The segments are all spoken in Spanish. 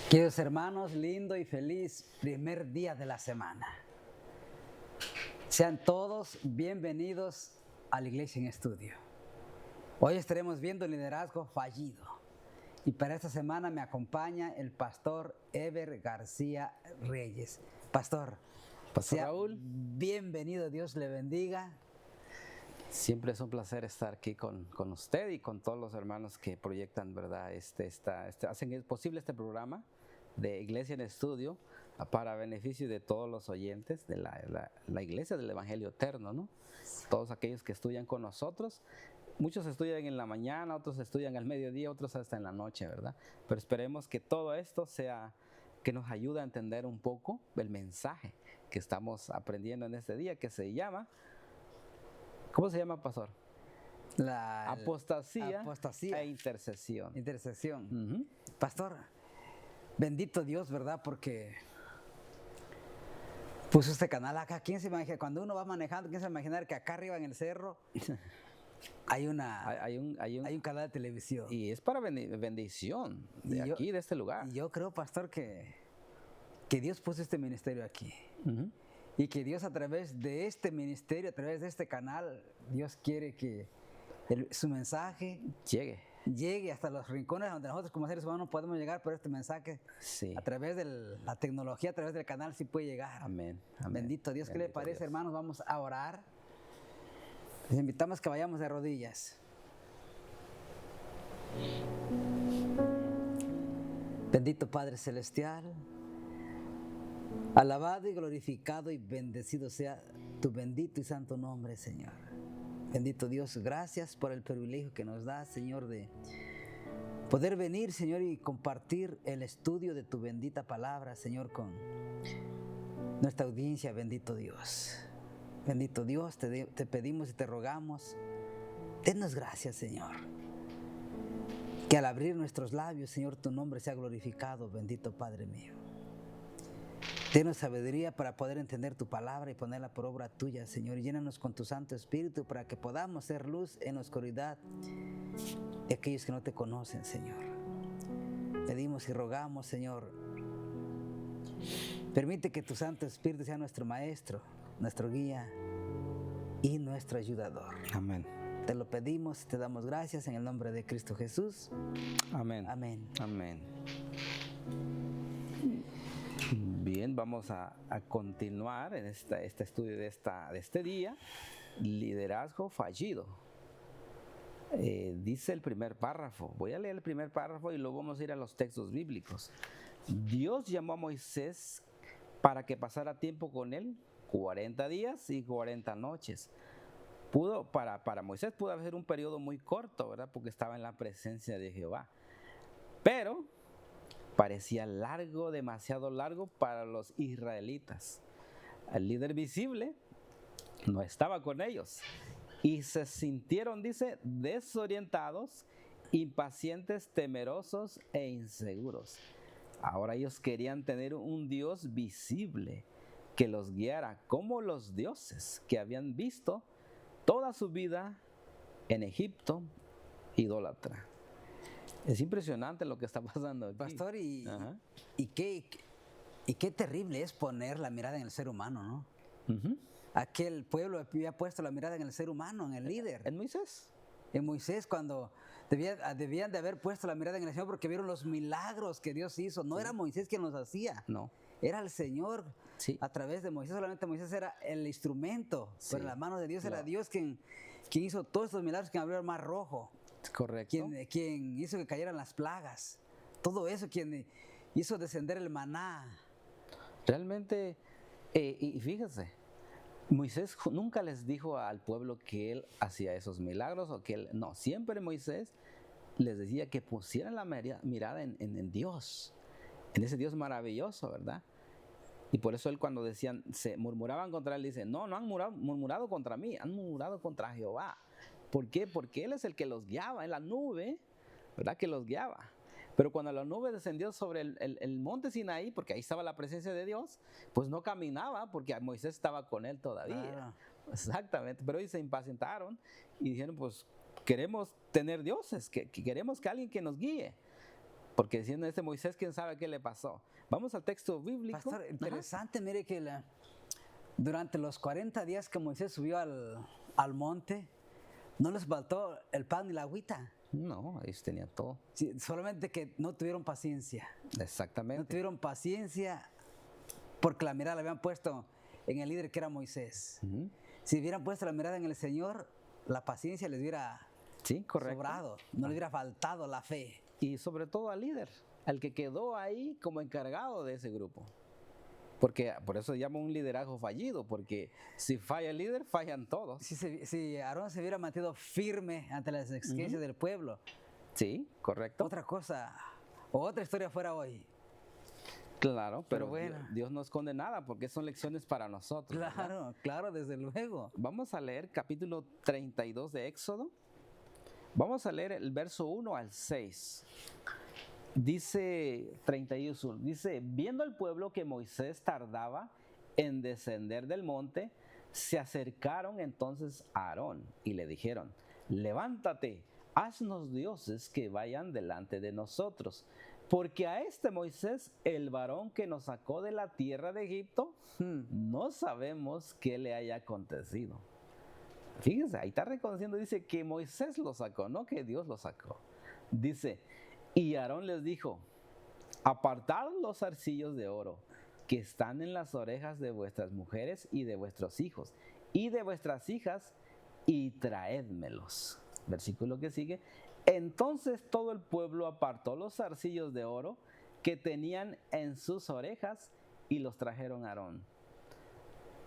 Queridos hermanos, lindo y feliz primer día de la semana. Sean todos bienvenidos a la Iglesia en Estudio. Hoy estaremos viendo el liderazgo fallido. Y para esta semana me acompaña el pastor Eber García Reyes. Pastor Raúl, bienvenido, Dios le bendiga. siempre es un placer estar aquí con usted y con todos los hermanos que proyectan, ¿verdad? Hacen posible este programa de Iglesia en Estudio para beneficio de todos los oyentes de la Iglesia del Evangelio Eterno, ¿no? Todos aquellos que estudian con nosotros. Muchos estudian en la mañana, otros estudian al mediodía, otros hasta en la noche, ¿verdad? Pero esperemos que todo esto que nos ayude a entender un poco el mensaje que estamos aprendiendo en este día, que se llama, ¿cómo se llama, pastor? Apostasía e intercesión. Intercesión. Pastor, bendito Dios, ¿verdad? Porque puso este canal acá. ¿Quién se imagina? Cuando uno va manejando, ¿quién se va a imaginar que acá arriba en el cerro hay un canal de televisión? Y es para bendición de aquí, de este lugar. Y yo creo, pastor, que Dios puso este ministerio aquí. Y que Dios, a través de este ministerio, a través de este canal, Dios quiere que su mensaje llegue hasta los rincones donde nosotros como seres humanos no podemos llegar, pero este mensaje a través de la tecnología, a través del canal sí puede llegar. Amén. Bendito Dios. ¿Qué le parece, hermanos? Vamos a orar. Les invitamos que vayamos de rodillas. Bendito Padre Celestial, alabado y glorificado y bendecido sea tu bendito y santo nombre, Señor. Bendito Dios, gracias por el privilegio que nos da, Señor, de poder venir, Señor, y compartir el estudio de tu bendita palabra, Señor, con nuestra audiencia. Bendito Dios. Bendito Dios, te pedimos y te rogamos, denos gracias, Señor. Que al abrir nuestros labios, Señor, tu nombre sea glorificado, bendito Padre mío. Denos sabiduría para poder entender tu palabra y ponerla por obra tuya, Señor. Y llénanos con tu Santo Espíritu para que podamos ser luz en la oscuridad de aquellos que no te conocen, Señor. Pedimos y rogamos, Señor, permite que tu Santo Espíritu sea nuestro maestro, nuestro guía y nuestro ayudador. Amén. Te lo pedimos y te damos gracias en el nombre de Cristo Jesús. Amén. Amén. Amén. Bien, vamos a continuar en este estudio de este día, liderazgo fallido. Dice el primer párrafo. Voy a leer el primer párrafo y luego vamos a ir a los textos bíblicos. Dios llamó a Moisés para que pasara tiempo con él, 40 días y 40 noches. Para Moisés pudo ser un periodo muy corto, ¿verdad? Porque estaba en la presencia de Jehová. Pero parecía largo, demasiado largo para los israelitas. El líder visible no estaba con ellos y se sintieron, dice, desorientados, impacientes, temerosos e inseguros. Ahora ellos querían tener un Dios visible que los guiara como los dioses que habían visto toda su vida en Egipto, idólatra. Es impresionante lo que está pasando aquí. Pastor, y qué terrible es poner la mirada en el ser humano, ¿no? Aquel pueblo había puesto la mirada en el ser humano, en el líder. ¿En Moisés? En Moisés, cuando debían de haber puesto la mirada en el Señor porque vieron los milagros que Dios hizo. No era Moisés quien los hacía. No. Era el Señor a través de Moisés. Solamente Moisés era el instrumento, pero la mano de Dios era Dios quien hizo todos estos milagros, quien abrió el mar rojo. Correcto. Quien hizo que cayeran las plagas. Todo eso, quien hizo descender el maná. Realmente, y fíjese, Moisés nunca les dijo al pueblo que él hacía esos milagros o que él, no, siempre Moisés les decía que pusieran la mirada en Dios, en ese Dios maravilloso, ¿verdad? Y por eso él cuando decían, se murmuraban contra él, dice, no han murmurado contra mí, han murmurado contra Jehová. ¿Por qué? Porque él es el que los guiaba en la nube, ¿verdad? Que los guiaba. Pero cuando la nube descendió sobre el monte Sinaí, porque ahí estaba la presencia de Dios, pues no caminaba porque Moisés estaba con él todavía. Exactamente, pero ellos se impacientaron y dijeron, pues queremos tener dioses, que queremos que alguien que nos guíe. Porque diciendo este Moisés, quién sabe qué le pasó. Vamos al texto bíblico. Pastor, Ajá. interesante, mire que durante los 40 días que Moisés subió al monte, no les faltó el pan ni la agüita. No, ellos tenían todo. Sí, solamente que no tuvieron paciencia. Exactamente. No tuvieron paciencia porque la mirada la habían puesto en el líder que era Moisés. Ujú. Si hubieran puesto la mirada en el Señor, la paciencia les hubiera Sí, correcto. sobrado, no les hubiera faltado la fe. Y sobre todo al líder, al que quedó ahí como encargado de ese grupo. Porque por eso se llama un liderazgo fallido, porque si falla el líder, fallan todos. Si Aarón se hubiera mantenido firme ante las exigencias del pueblo, Sí, correcto. otra cosa o otra historia fuera hoy. Claro, pero bueno. Dios no esconde nada porque son lecciones para nosotros. ¿verdad? Claro, claro, desde luego. Vamos a leer capítulo 32 de Éxodo. Vamos a leer el verso 1 al 6. Dice 31, dice, viendo el pueblo que Moisés tardaba en descender del monte, se acercaron entonces a Aarón y le dijeron, levántate, haznos dioses que vayan delante de nosotros, porque a este Moisés, el varón que nos sacó de la tierra de Egipto, no sabemos qué le haya acontecido. Fíjense, ahí está reconociendo, dice que Moisés lo sacó, no que Dios lo sacó. Dice, y Aarón les dijo, apartad los zarcillos de oro que están en las orejas de vuestras mujeres y de vuestros hijos y de vuestras hijas y traédmelos. Versículo que sigue. Entonces todo el pueblo apartó los zarcillos de oro que tenían en sus orejas y los trajeron a Aarón.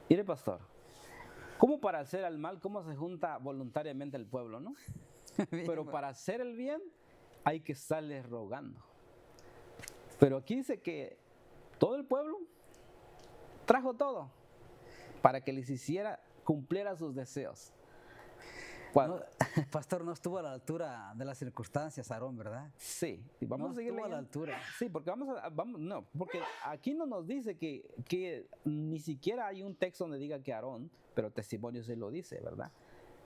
Mire, pastor, ¿cómo para hacer el mal, cómo se junta voluntariamente el pueblo, no? Pero para hacer el bien hay que estarle rogando. Pero aquí dice que todo el pueblo trajo todo para que les hiciera, cumpliera sus deseos. No, pastor, no estuvo a la altura de las circunstancias, Aarón, ¿verdad? Sí, y vamos No a seguir estuvo a la leyendo. altura. Sí, porque porque aquí no nos dice que ni siquiera hay un texto donde diga que Aarón, pero testimonio sí lo dice, ¿verdad?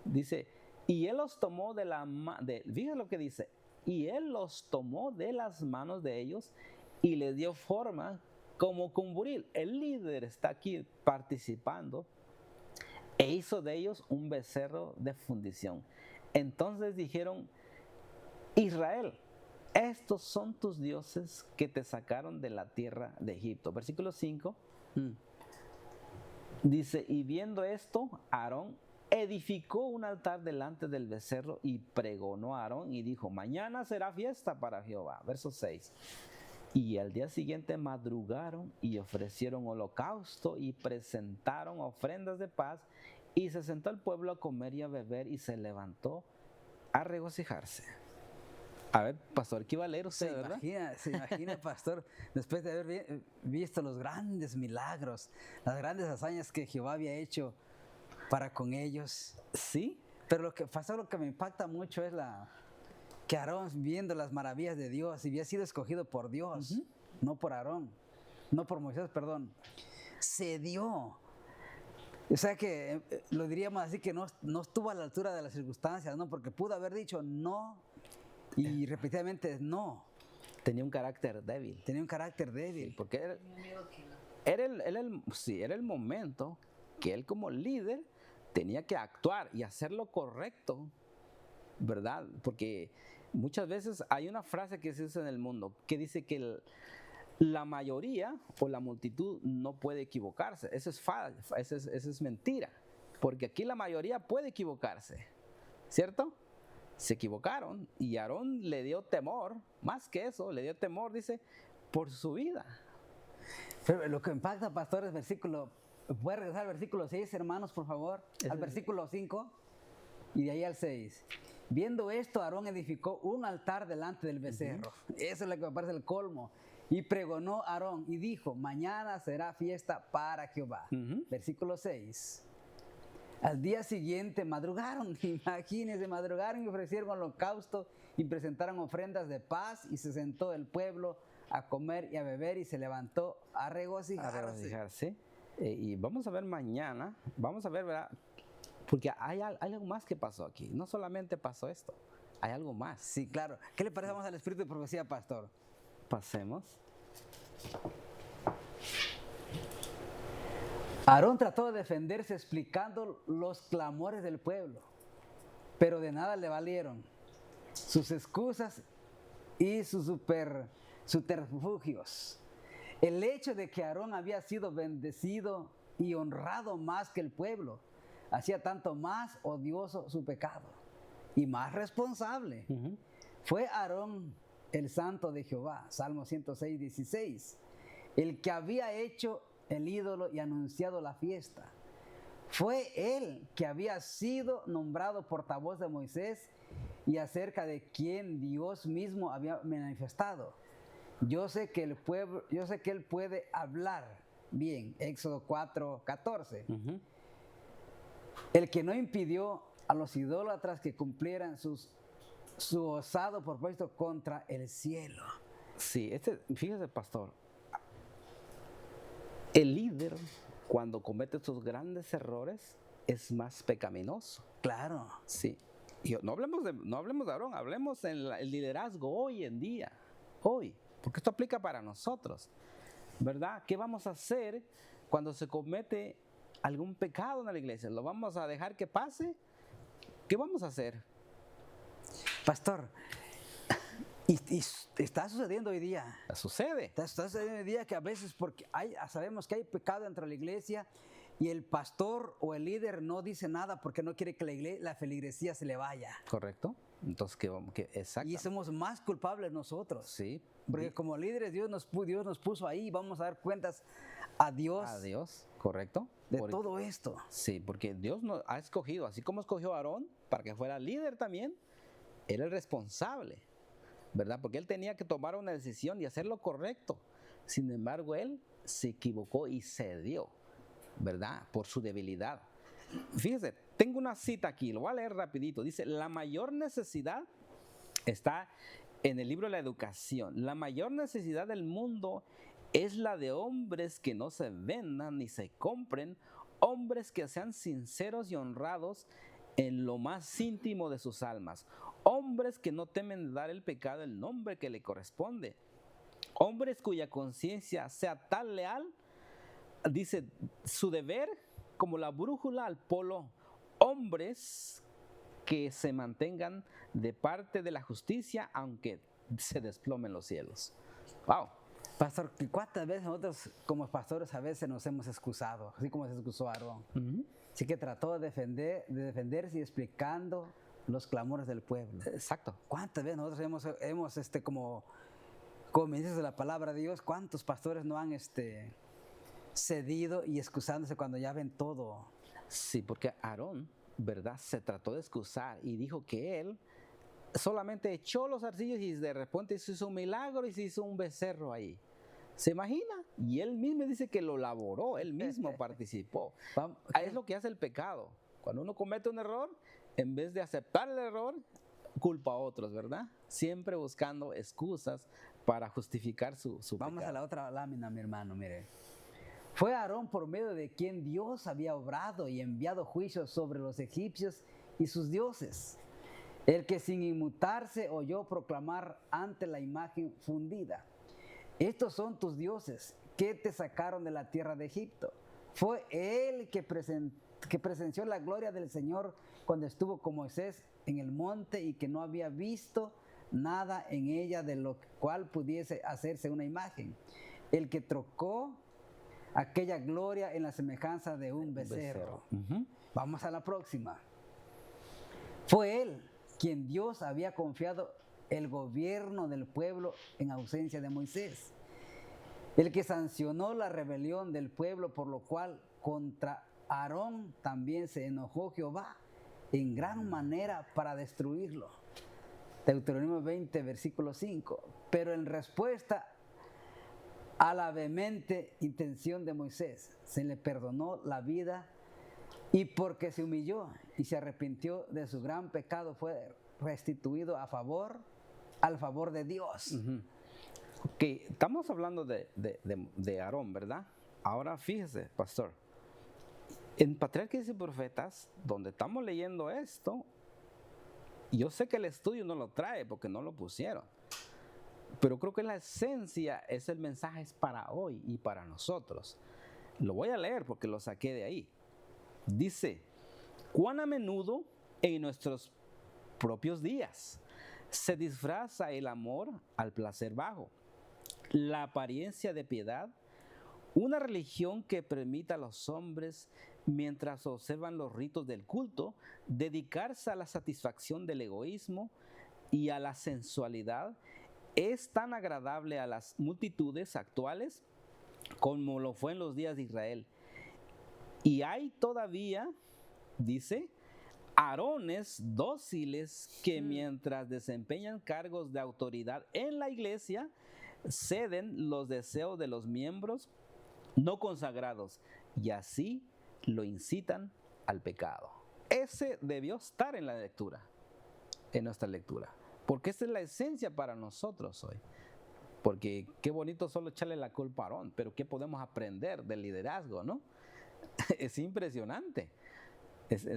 Dice, y él los tomó de la mano, fíjate lo que dice, y él los tomó de las manos de ellos y les dio forma como con buril. El líder está aquí participando e hizo de ellos un becerro de fundición. Entonces dijeron, Israel, estos son tus dioses que te sacaron de la tierra de Egipto. Versículo 5 dice, y viendo esto, Aarón edificó un altar delante del becerro y pregonó a Aarón y dijo, mañana será fiesta para Jehová. Verso 6. Y al día siguiente madrugaron y ofrecieron holocausto y presentaron ofrendas de paz y se sentó el pueblo a comer y a beber y se levantó a regocijarse. A ver, pastor, ¿qué iba a leer usted, verdad? Se imagina, pastor, después de haber visto los grandes milagros, las grandes hazañas que Jehová había hecho para con ellos. Sí, Pero pastor, lo que me impacta mucho es que Aarón, viendo las maravillas de Dios, y había sido escogido por Dios, no por Aarón, no por Moisés, perdón, se dio. O sea que lo diríamos así, que no estuvo a la altura de las circunstancias, ¿no? Porque pudo haber dicho no y repetidamente no. tenía un carácter débil. Tenía un carácter débil. Sí, porque era el momento que él como líder tenía que actuar y hacer lo correcto, ¿verdad? Porque muchas veces hay una frase que se usa en el mundo que dice que la mayoría o la multitud no puede equivocarse. Eso es falso, eso es mentira. Porque aquí la mayoría puede equivocarse, ¿cierto? Se equivocaron y Aarón le dio temor, más que eso, le dio temor, dice, por su vida. Pero lo que impacta, pastor, es versículo. ¿Puede regresar al versículo 6, hermanos, por favor? Al versículo 5 y de ahí al 6. Viendo esto, Aarón edificó un altar delante del becerro. Eso es lo que me parece el colmo. Y pregonó Aarón y dijo, mañana será fiesta para Jehová. Versículo 6. Al día siguiente madrugaron, imagínense, madrugaron y ofrecieron holocausto y presentaron ofrendas de paz y se sentó el pueblo a comer y a beber y se levantó a regocijarse. Y vamos a ver mañana, vamos a ver, ¿verdad? Porque hay algo más que pasó aquí. No solamente pasó esto, hay algo más. Sí, claro. ¿Qué le parece? Vamos al espíritu de profecía, pastor. pasemos. Aarón trató de defenderse explicando los clamores del pueblo, pero de nada le valieron sus excusas y sus subterfugios. El hecho de que Aarón había sido bendecido y honrado más que el pueblo hacía tanto más odioso su pecado y más responsable. Fue Aarón el santo de Jehová, Salmo 106, 16, el que había hecho el ídolo y anunciado la fiesta. Fue él que había sido nombrado portavoz de Moisés y acerca de quien Dios mismo había manifestado: yo sé que él puede hablar bien. Éxodo 4:14. El que no impidió a los idólatras que cumplieran su osado propósito contra el cielo. Sí, fíjese, pastor, el líder, cuando comete estos grandes errores, es más pecaminoso. Claro. Sí. Y no hablemos de Aarón, hablemos del liderazgo hoy en día. Hoy. Porque esto aplica para nosotros. ¿Verdad? ¿Qué vamos a hacer cuando se comete algún pecado en la iglesia? ¿Lo vamos a dejar que pase? ¿Qué vamos a hacer? Pastor, y está sucediendo hoy día. Sucede. Está sucediendo hoy día que a veces, porque sabemos que hay pecado dentro de la iglesia y el pastor o el líder no dice nada porque no quiere que la feligresía se le vaya. Correcto. Entonces, exacto. Y somos más culpables nosotros. Sí. Porque como líderes Dios nos puso ahí y vamos a dar cuentas a Dios. A Dios, correcto. Todo esto. Sí, porque Dios nos ha escogido, así como escogió a Aarón para que fuera líder también, era el responsable, ¿verdad? Porque él tenía que tomar una decisión y hacer lo correcto. Sin embargo, él se equivocó y cedió, ¿verdad? Por su debilidad. Fíjese, tengo una cita aquí, lo voy a leer rapidito. Dice: la mayor necesidad está en el libro de la educación. La mayor necesidad del mundo es la de hombres que no se vendan ni se compren, hombres que sean sinceros y honrados en lo más íntimo de sus almas, hombres que no temen dar el pecado el nombre que le corresponde, hombres cuya conciencia sea tan leal, dice, su deber como la brújula al polo, hombres que se mantengan de parte de la justicia aunque se desplomen los cielos. ¡Wow! Pastor, ¿cuántas veces nosotros como pastores a veces nos hemos excusado, así como se excusó Aarón? Así que trató de defenderse y explicando los clamores del pueblo. Exacto. ¿Cuántas veces nosotros hemos como ministros de la palabra de Dios, cuántos pastores no han cedido y excusándose cuando ya ven todo? Sí, porque Aarón, ¿verdad?, se trató de excusar y dijo que él solamente echó los arcillos y de repente se hizo un milagro y se hizo un becerro ahí. ¿Se imagina? Y él mismo dice que lo elaboró, él mismo participó. Es lo que hace el pecado. Cuando uno comete un error, en vez de aceptar el error, culpa a otros, ¿verdad? Siempre buscando excusas para justificar su pecado. Vamos a la otra lámina, mi hermano, mire. Fue Aarón por medio de quien Dios había obrado y enviado juicios sobre los egipcios y sus dioses, el que sin inmutarse oyó proclamar ante la imagen fundida: estos son tus dioses que te sacaron de la tierra de Egipto. Fue él que presenció la gloria del Señor cuando estuvo con Moisés en el monte y que no había visto nada en ella de lo cual pudiese hacerse una imagen. El que trocó aquella gloria en la semejanza de un becerro. Vamos a la próxima. Fue él quien Dios había confiado el gobierno del pueblo en ausencia de Moisés, el que sancionó la rebelión del pueblo, por lo cual contra Aarón también se enojó Jehová en gran manera para destruirlo. Deuteronomio 20, versículo 5. Pero en respuesta a la vehemente intención de Moisés, se le perdonó la vida, y porque se humilló y se arrepintió de su gran pecado, fue restituido al favor de Dios. Ok, estamos hablando de Aarón, ¿verdad? Ahora fíjese, pastor, en Patriarcas y Profetas, donde estamos leyendo esto, yo sé que el estudio no lo trae porque no lo pusieron, pero creo que la esencia es el mensaje es para hoy y para nosotros. Lo voy a leer porque lo saqué de ahí. Dice, cuán a menudo en nuestros propios días se disfraza el amor al placer bajo, la apariencia de piedad, una religión que permita a los hombres, mientras observan los ritos del culto, dedicarse a la satisfacción del egoísmo y a la sensualidad, es tan agradable a las multitudes actuales como lo fue en los días de Israel. Y hay todavía, dice, Aarones dóciles que mientras desempeñan cargos de autoridad en la iglesia, ceden los deseos de los miembros no consagrados y así lo incitan al pecado. Ese debió estar en la lectura, en nuestra lectura, porque esa es la esencia para nosotros hoy. Porque qué bonito solo echarle la culpa a Aarón, pero qué podemos aprender del liderazgo, ¿no? Es impresionante.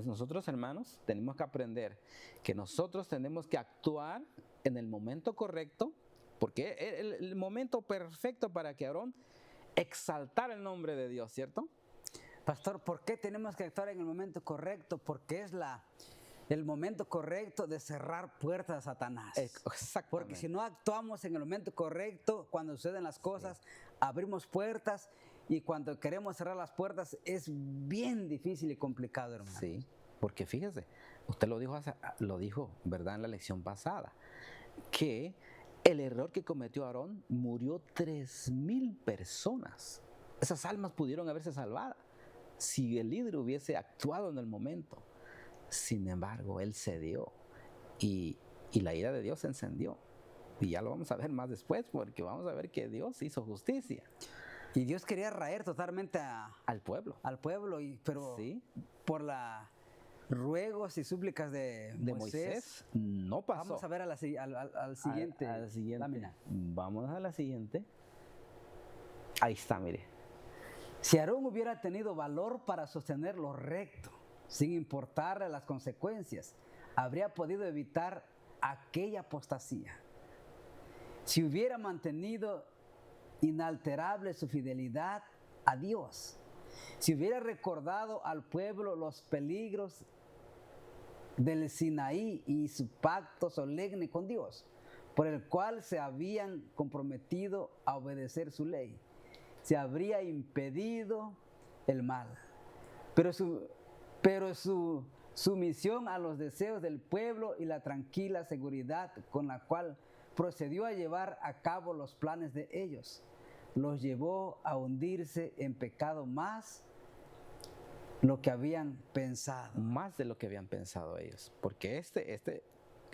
Nosotros, hermanos, tenemos que aprender que nosotros tenemos que actuar en el momento correcto, porque el momento perfecto para que Aarón exaltara el nombre de Dios, ¿cierto? Pastor, ¿por qué tenemos que actuar en el momento correcto? Porque es el momento correcto de cerrar puertas a Satanás. Exactamente. Porque si no actuamos en el momento correcto, cuando suceden las cosas, abrimos puertas, y cuando queremos cerrar las puertas es bien difícil y complicado, hermano. Sí, porque fíjese, usted lo dijo, ¿verdad? En la lección pasada, que el error que cometió Aarón, murió 3,000 personas. Esas almas pudieron haberse salvado si el líder hubiese actuado en el momento. Sin embargo, él cedió y la ira de Dios se encendió. Y ya lo vamos a ver más después, porque vamos a ver que Dios hizo justicia. Y Dios quería raer totalmente al pueblo. Pero ¿sí? Por la ruegos y súplicas de Moisés no pasó. Vamos a ver al siguiente. Al siguiente. Lámina. Vamos a la siguiente. Ahí está, mire. Si Aarón hubiera tenido valor para sostener lo recto, sin importarle las consecuencias, habría podido evitar aquella apostasía. Si hubiera mantenido inalterable su fidelidad a Dios, si hubiera recordado al pueblo los peligros del Sinaí y su pacto solemne con Dios, por el cual se habían comprometido a obedecer su ley, se habría impedido el mal. Pero su sumisión a los deseos del pueblo y la tranquila seguridad con la cual procedió a llevar a cabo los planes de ellos, los llevó a hundirse en pecado más lo que habían pensado. Más de lo que habían pensado ellos. Porque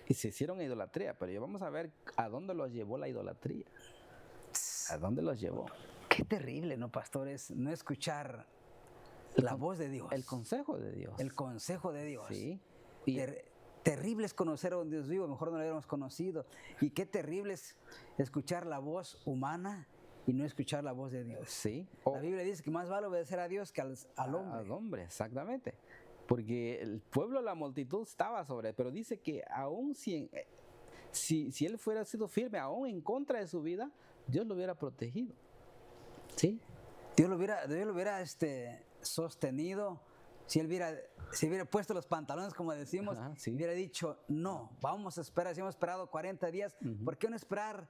y se hicieron idolatría, pero ya vamos a ver a dónde los llevó la idolatría. ¿A dónde los llevó? Qué terrible, ¿no, pastores? No escuchar la voz de Dios. El consejo de Dios. El consejo de Dios. Sí. Terrible es conocer a un Dios vivo, mejor no lo hubiéramos conocido. Y qué terrible es escuchar la voz humana y no escuchar la voz de Dios. Sí. La Biblia dice que más vale obedecer a Dios que al hombre. Al hombre, exactamente. Porque el pueblo, la multitud estaba sobre él, pero dice que aún si él fuera sido firme, aún en contra de su vida, Dios lo hubiera protegido. ¿Sí? Dios lo hubiera sostenido. Si él hubiera puesto los pantalones, como decimos, sí. Hubiera dicho, no, vamos a esperar. Si hemos esperado 40 días, ¿por qué no esperar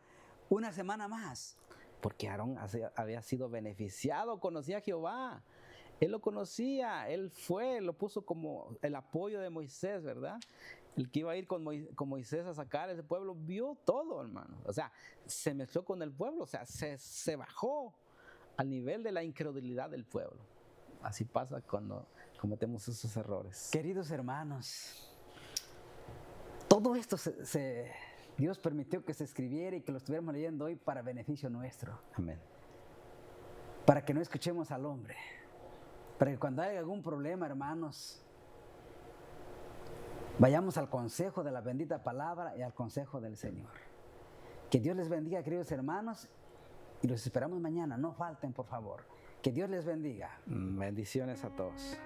una semana más? Porque Aarón había sido beneficiado, conocía a Jehová. Él lo conocía, lo puso como el apoyo de Moisés, ¿verdad? El que iba a ir con Moisés a sacar a ese pueblo, vio todo, hermano. O sea, se mezcló con el pueblo, o sea, se bajó al nivel de la incredulidad del pueblo. Así pasa cuando cometemos esos errores. Queridos hermanos, todo esto Dios permitió que se escribiera y que lo estuviéramos leyendo hoy para beneficio nuestro. Amén. Para que no escuchemos al hombre. Para que cuando haya algún problema, hermanos, vayamos al consejo de la bendita palabra y al consejo del Señor. Que Dios les bendiga, queridos hermanos, y los esperamos mañana. No falten, por favor. Que Dios les bendiga. Bendiciones a todos.